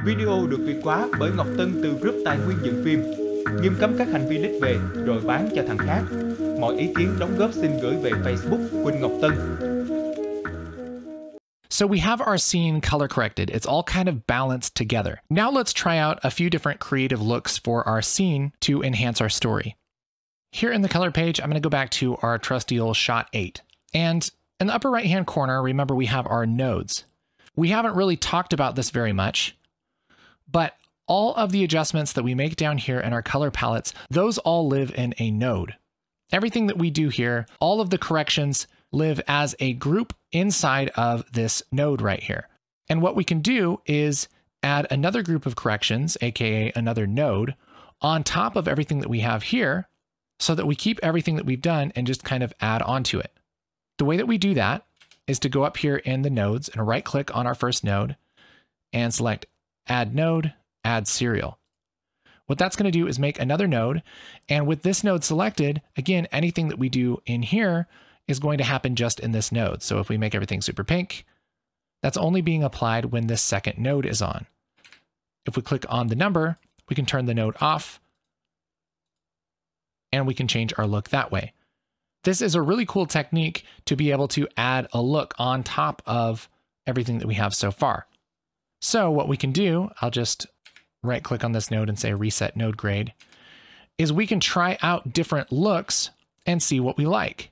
Video được Việt hóa bởi Ngọc Tân từ Group Tài nguyên dựng phim. Nghiêm cấm các hành vi lít về rồi bán cho thằng khác. Mọi ý kiến đóng góp xin gửi về Facebook Quỳnh Ngọc Tân. So we have our scene color corrected. It's all kind of balanced together. Now let's try out a few different creative looks for our scene to enhance our story. Here in the color page, I'm going to go back to our trusty old shot 8. And in the upper right-hand corner, remember we have our nodes. We haven't really talked about this very much, but all of the adjustments that we make down here in our color palettes, those all live in a node. Everything that we do here, all of the corrections live as a group inside of this node right here. And what we can do is add another group of corrections, aka another node, on top of everything that we have here, so that we keep everything that we've done and just kind of add onto it. The way that we do that is to go up here in the nodes and right click on our first node and select Add Node, Add Serial. What that's going to do is make another node, and with this node selected, again, anything that we do in here is going to happen just in this node. So if we make everything super pink, that's only being applied when this second node is on. If we click on the number, we can turn the node off, and we can change our look that way. This is a really cool technique to be able to add a look on top of everything that we have so far. So what we can do, I'll just right click on this node and say reset node grade, is we can try out different looks and see what we like.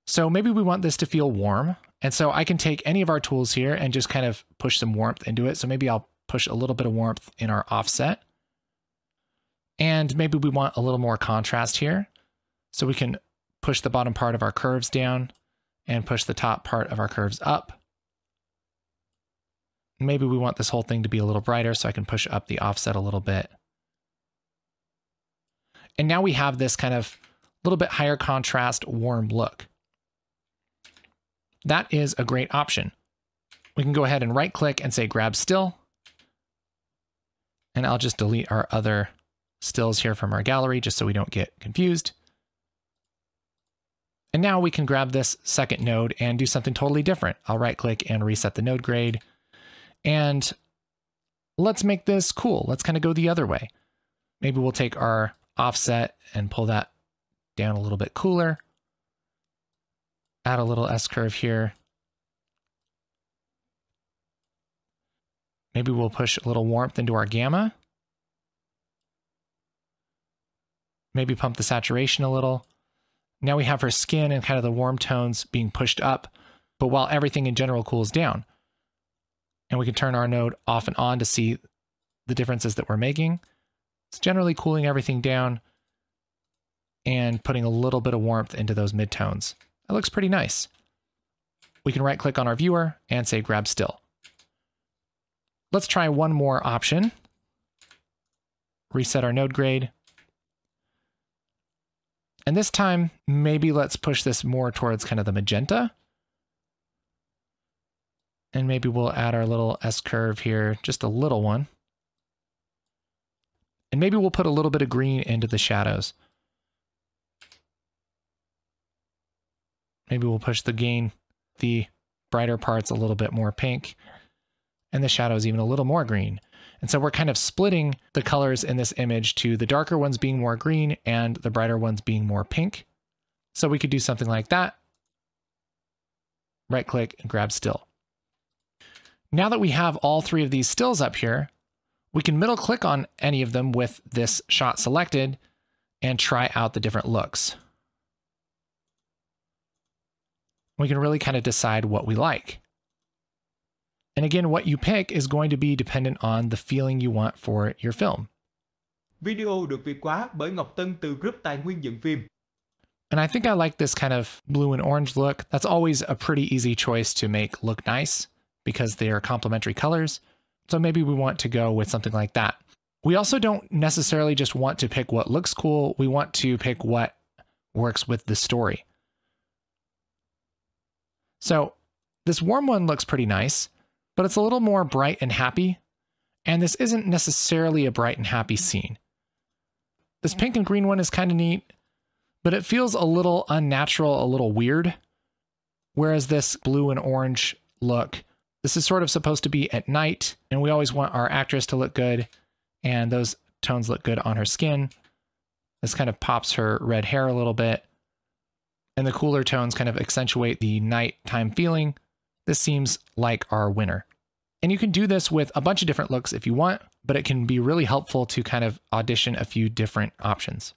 So maybe we want this to feel warm. And so I can take any of our tools here and just kind of push some warmth into it. So maybe I'll push a little bit of warmth in our offset. And maybe we want a little more contrast here. So we can push the bottom part of our curves down and push the top part of our curves up. Maybe we want this whole thing to be a little brighter, so I can push up the offset a little bit. And now we have this kind of little bit higher contrast, warm look. That is a great option. We can go ahead and right click and say grab still. And I'll just delete our other stills here from our gallery just so we don't get confused. And now we can grab this second node and do something totally different. I'll right click and reset the node grade. And let's make this cool. Let's kind of go the other way. Maybe we'll take our offset and pull that down a little bit cooler. Add a little S-curve here. Maybe we'll push a little warmth into our gamma. Maybe pump the saturation a little. Now we have her skin and kind of the warm tones being pushed up, but while everything in general cools down. And we can turn our node off and on to see the differences that we're making. It's generally cooling everything down and putting a little bit of warmth into those midtones. That looks pretty nice. We can right click on our viewer and say grab still. Let's try one more option. Reset our node grade. And this time, maybe let's push this more towards kind of the magenta. And maybe we'll add our little S-curve here, just a little one. And maybe we'll put a little bit of green into the shadows. Maybe we'll push the gain, the brighter parts a little bit more pink, and the shadows even a little more green. And so we're kind of splitting the colors in this image to the darker ones being more green and the brighter ones being more pink. So we could do something like that. Right click and grab still. Now that we have all three of these stills up here, we can middle click on any of them with this shot selected and try out the different looks. We can really kind of decide what we like. And again, what you pick is going to be dependent on the feeling you want for your film. Video được Việt hóa bởi Ngọc Tân từ Group Tài nguyên dựng phim. And I think I like this kind of blue and orange look. That's always a pretty easy choice to make look nice because they are complementary colors. So maybe we want to go with something like that. We also don't necessarily just want to pick what looks cool. We want to pick what works with the story. So this warm one looks pretty nice, but it's a little more bright and happy. And this isn't necessarily a bright and happy scene. This pink and green one is kind of neat, but it feels a little unnatural, a little weird. Whereas this blue and orange look This is sort of supposed to be at night, and we always want our actress to look good, and those tones look good on her skin. This kind of pops her red hair a little bit, and the cooler tones kind of accentuate the nighttime feeling. This seems like our winner. And you can do this with a bunch of different looks if you want, but it can be really helpful to kind of audition a few different options.